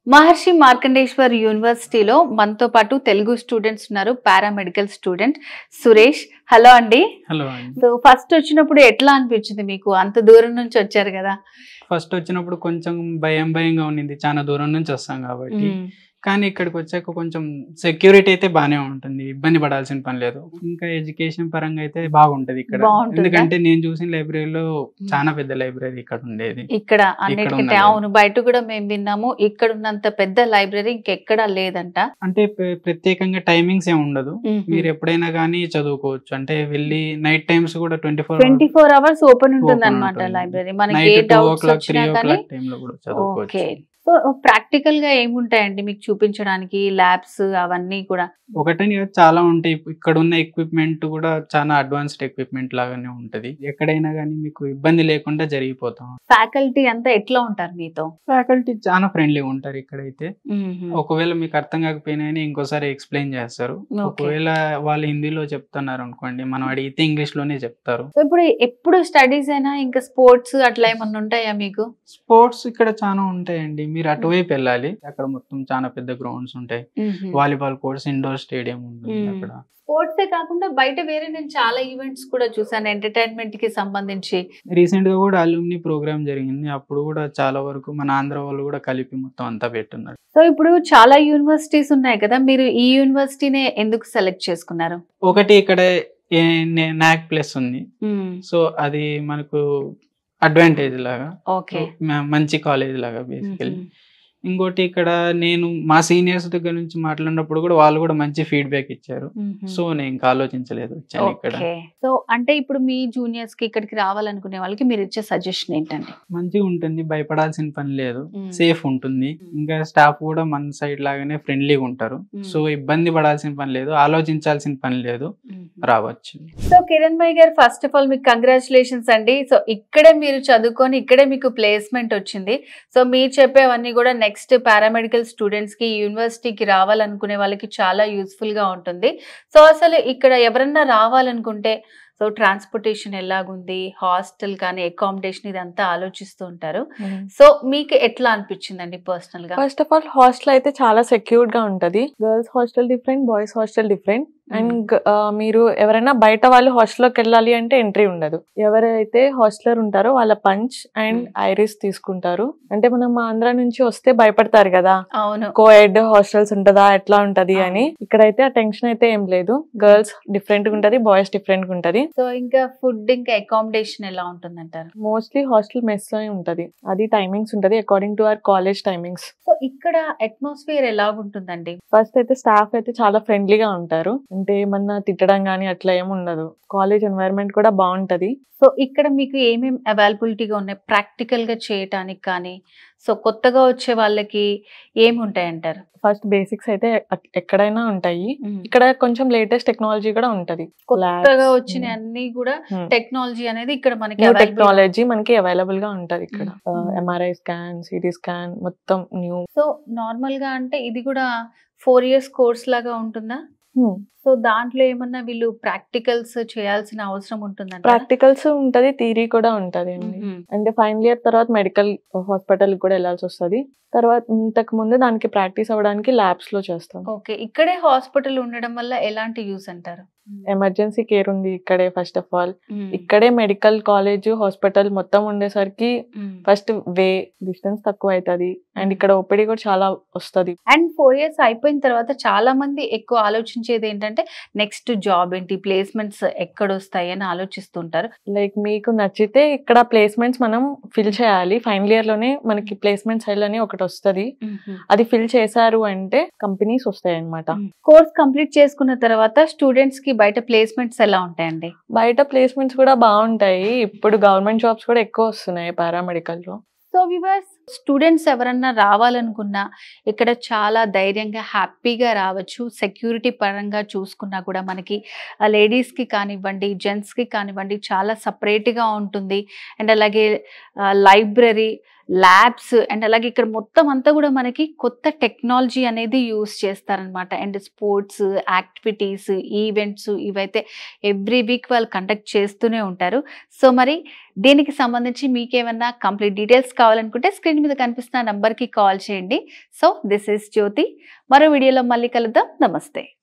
మహర్షి మార్కండేశ్వర్ యూనివర్సిటీలో మనతో పాటు తెలుగు స్టూడెంట్స్ ఉన్నారు. Paramedical student Suresh. హలో అండి. హలో అండి. సో ఫస్ట్ వచ్చినప్పుడు ఎట్లా అనిపించింది మీకు? అంత దూరం నుంచి వచ్చారు కదా. ఫస్ట్ వచ్చినప్పుడు కొంచెం భయంగా ఉండింది, చాలా దూరం నుంచి వస్తాం కాబట్టి. కానీ ఇక్కడికి వచ్చాక కొంచెం సెక్యూరిటీ అయితే బాగానే ఉంటుంది, ఇబ్బంది పడాల్సిన పని లేదు. ఇంకా ఎడ్యుకేషన్ పరంగా అయితే బాగుంటది ఇక్కడ. ఎందుకంటే నేను చూసిన లైబ్రరీలో చాలా పెద్ద లైబ్రరీ ఇక్కడ ఉండేది. ఇక్కడ అన్నిటికంటే అవును, బయట కూడా మేము విన్నాము, ఇక్కడ ఉన్నంత పెద్ద లైబ్రరీ ఇంకెక్కడా లేదంట. అంటే ప్రత్యేకంగా టైమింగ్స్ ఏమి ఉండదు, మీరు ఎప్పుడైనా కానీ చదువుకోవచ్చు. అంటే వెళ్ళి నైట్ టైమ్స్ కూడా 24 hours ఓపెన్ ఉంటుంది అనమాట లైబ్రరీ. మనకి ఏ డౌట్స్ వచ్చినా కానీ టైంలో కూడా చదువుకోవచ్చు. సో ప్రాక్టికల్ గా ఏముంటాయండి మీకు చూపించడానికి? ల్యాబ్స్ అవన్నీ కూడా ఒకటని చాలా ఉంటాయి. ఇక్కడ ఉన్న ఎక్విప్మెంట్ కూడా చాలా అడ్వాన్స్డ్ ఎక్విప్మెంట్ లాగానే ఉంటది. ఎక్కడైనా కానీ మీకు ఇబ్బంది లేకుండా జరిగిపోతాం. ఫ్యాకల్టీ అంతా ఎట్లా ఉంటారు మీతో? ఫ్యాకల్టీ చాలా ఫ్రెండ్లీగా ఉంటారు ఇక్కడైతే. ఒకవేళ మీకు అర్థం కాకపోయినా ఇంకోసారి ఎక్స్ప్లెయిన్ చేస్తారు. ఒకవేళ వాళ్ళు హిందీలో చెప్తున్నారు అనుకోండి, మనం అడిగితే ఇంగ్లీష్ లోనే చెప్తారు. ఇప్పుడు ఎప్పుడు స్టడీస్ అయినా ఇంకా స్పోర్ట్స్ అట్లా ఏమన్నా ఉంటాయా మీకు? స్పోర్ట్స్ ఇక్కడ చాలా ఉంటాయండి. మీరు అటువైపు వెళ్ళాలి, అక్కడ మొత్తం చాలా పెద్ద గ్రౌండ్స్ ఉంటాయి. వాలీబాల్ కోర్ట్స్, ఇండోర్ స్టేడియం ఉంటుంది అక్కడ. స్పోర్ట్సే కాకుండా బయట వేరే నేను చాలా ఈవెంట్స్ కూడా చూసాను ఎంటర్టైన్మెంట్ కి సంబంధించి. రీసెంట్ గా కూడా అల్యూమినీ ప్రోగ్రామ్ జరిగింది, అప్పుడు కూడా చాలా వరకు మన ఆంధ్ర వాళ్ళు కూడా కలిపి మొత్తం అంతా పెట్టున్నారు. సో ఇప్పుడు చాలా యూనివర్సిటీస్ ఉన్నాయి కదా, మీరు ఈ యూనివర్సిటీనే ఎందుకు సెలెక్ట్ చేసుకున్నారు? ఒకటి ఇక్కడ నాక్ ప్లస్ ఉంది, సో అది మనకు అడ్వాంటేజ్ లాగా, మంచి కాలేజ్ లాగా బేసికలీ. ఇంకోటి ఇక్కడ నేను మా సీనియర్స్ దగ్గర నుంచి మాట్లాడినప్పుడు కూడా వాళ్ళు కూడా మంచి ఫీడ్బ్యాక్ ఇచ్చారు. సో నేను ఇంకా ఆలోచించలేదు, వచ్చాను ఇక్కడ. సో అంటే ఇప్పుడు మీ జూనియర్స్ కి ఇక్కడికి రావాలనుకునే వాళ్ళకి మీరు ఇచ్చే సజెషన్ ఏంటండి? మంచిగా ఉంటుంది, భయపడాల్సిన పని లేదు, సేఫ్ ఉంటుంది. ఇంకా స్టాఫ్ కూడా మన సైడ్ లాగానే ఫ్రెండ్లీగా ఉంటారు. సో ఇబ్బంది పడాల్సిన పని లేదు, ఆలోచించాల్సిన పని లేదు, రావచ్చు. సో కిరణ్ భాయ్ గారు, ఫస్ట్ ఆఫ్ ఆల్ మీకు కంగ్రాచులేషన్స్ అండి. సో ఇక్కడే మీరు చదువుకొని ఇక్కడే మీకు ప్లేస్మెంట్ వచ్చింది. సో మీరు చెప్పేవన్నీ కూడా నెక్స్ట్ పారామెడికల్ స్టూడెంట్స్ కి యూనివర్సిటీకి రావాలనుకునే వాళ్ళకి చాలా యూస్ఫుల్ గా ఉంటుంది. సో అసలు ఇక్కడ ఎవరన్నా రావాలనుకుంటే సో ట్రాన్స్పోర్టేషన్ ఎలాగుంది, హాస్టల్ కానీ అకామిడేషన్ ఇదంతా ఆలోచిస్తూ ఉంటారు. సో మీకు ఎట్లా అనిపించిందండి పర్సనల్ గా? ఫస్ట్ ఆఫ్ ఆల్ హాస్టల్ అయితే చాలా సెక్యూర్ గా ఉంటది. Girls hostel different, boys hostel different. And మీరు ఎవరైనా బయట వాళ్ళు హాస్టల్లోకి వెళ్ళాలి అంటే ఎంట్రీ ఉండదు. ఎవరైతే హాస్టలర్ ఉంటారో వాళ్ళ పంచ్ అండ్ ఐరిస్ తీసుకుంటారు. అంటే మనం ఆంధ్ర నుంచి వస్తే భయపడతారు కదా, కోఎడ్ హాస్టల్స్ ఉంటదా ఎట్లా ఉంటది అని. ఇక్కడైతే ఆ టెన్షన్ అయితే ఏం లేదు. గర్ల్స్ డిఫరెంట్ గా ఉంటది, బాయ్స్ డిఫరెంట్ గా ఉంటది. సో ఇంకా ఫుడ్ ఇంకా అకామిడేషన్ ఎలా ఉంటుంది అంటారు? మోస్ట్లీ హాస్టల్ మెస్ లో ఉంటది, అది టైమింగ్స్ ఉంటది according to our college timings. So ఇక్కడ అట్మాస్ఫియర్ ఎలా ఉంటుందండి? ఫస్ట్ అయితే స్టాఫ్ అయితే చాలా ఫ్రెండ్లీగా ఉంటారు, అంటే ఏమన్నా తిట్టడం కానీ అట్లా ఏమి ఉండదు. కాలేజ్ ఎన్వైరన్మెంట్ కూడా బాగుంటది. సో ఇక్కడ మీకు ఏమేమి అవైలబిలిటీగా ఉన్నాయి ప్రాక్టికల్ గా చేయటానికి కానీ? సో కొత్తగా వచ్చే వాళ్ళకి ఏమి ఉంటాయంటారు? ఫస్ట్ బేసిక్స్ అయితే ఎక్కడైనా ఉంటాయి, ఇక్కడ కొంచెం లేటెస్ట్ టెక్నాలజీ కూడా ఉంటది. కొత్తగా వచ్చిన అన్ని కూడా టెక్నాలజీ అనేది ఇక్కడ మనకి టెక్నాలజీ మనకి అవైలబుల్ గా ఉంటది ఇక్కడ. ఎంఆర్ఐ స్కాన్, సిటీ స్కాన్ మొత్తం న్యూ. సో నార్మల్ గా అంటే ఇది కూడా 4 years కోర్స్ లాగా ఉంటుందా? సో దాంట్లో ఏమన్నా వీళ్ళు ప్రాక్టికల్స్ చేయాల్సిన అవసరం ఉంటుందా? ప్రాక్టికల్స్ ఉంటది, థియరీ కూడా ఉంటది అండి. అంటే ఫైనల్ ఇయర్ తర్వాత మెడికల్ హాస్పిటల్ కూడా వెళ్ళాల్సి వస్తుంది. తర్వాత ఇంతకు ముందు దానికి ప్రాక్టీస్ అవ్వడానికి ల్యాబ్స్ లో చేస్తాం. ఓకే, ఇక్కడే హాస్పిటల్ ఉండడం వల్ల ఎలాంటి యూస్ అంటారు? ఎమర్జెన్సీ కేర్ ఉంది ఇక్కడే. ఫస్ట్ ఆఫ్ ఆల్ ఇక్కడే మెడికల్ కాలేజ్ హాస్పిటల్ మొత్తం ఉండేసరికి ఫస్ట్ వే డిస్టెన్స్ తక్కువ అవుతుంది, అండ్ ఇక్కడ ఓపీడీ కూడా చాలా వస్తుంది. అండ్ 4 years అయిపోయిన తర్వాత చాలా మంది ఎక్కువ ఆలోచించేది ఏంటంటే నెక్స్ట్ జాబ్ ఏంటి, ప్లేస్మెంట్స్ ఎక్కడ వస్తాయి అని ఆలోచిస్తుంటారు. లైక్ మీకు నచ్చితే ఇక్కడ ప్లేస్మెంట్స్ మనం ఫిల్ చేయాలి. ఫైనల్ ఇయర్ లోనే మనకి ప్లేస్మెంట్ సైడ్ అని ఒకటి వస్తుంది, అది ఫిల్ చేశారు అంటే కంపెనీస్ వస్తాయి అన్నమాట. కోర్స్ కంప్లీట్ చేసుకున్న తర్వాత స్టూడెంట్స్ కి బయట ప్లేస్మెంట్స్ ఎలా ఉంటాయండి? బయట ప్లేస్మెంట్స్ కూడా బాగుంటాయి. ఇప్పుడు గవర్నమెంట్ జాబ్స్ కూడా ఎక్కువ వస్తున్నాయి పారామెడికల్ లో. సో వ్యూవర్స్, స్టూడెంట్స్ ఎవరన్నా రావాలనుకున్నా ఇక్కడ చాలా ధైర్యంగా హ్యాపీగా రావచ్చు. సెక్యూరిటీ పరంగా చూసుకున్నా కూడా మనకి లేడీస్కి కానివ్వండి, జెంట్స్కి కానివ్వండి చాలా సపరేట్గా ఉంటుంది. అండ్ అలాగే లైబ్రరీ, ల్యాబ్స్, అండ్ అలాగే ఇక్కడ మొత్తం అంతా కూడా మనకి కొత్త టెక్నాలజీ అనేది యూస్ చేస్తారనమాట. అండ్ స్పోర్ట్స్ యాక్టివిటీస్, ఈవెంట్స్ ఇవైతే ఎవ్రీ వీక్ వాళ్ళు కండక్ట్ చేస్తూనే ఉంటారు. సో మరి దీనికి సంబంధించి మీకేమన్నా కంప్లీట్ డీటెయిల్స్ కావాలనుకుంటే స్క్రీన్ స్క్రీన్ మీద కనిపిస్తున్న నంబర్కి కాల్ చేయండి. సో దిస్ ఈస్ జ్యోతి. మరో వీడియోలో మళ్ళీ కలుద్దాం. నమస్తే.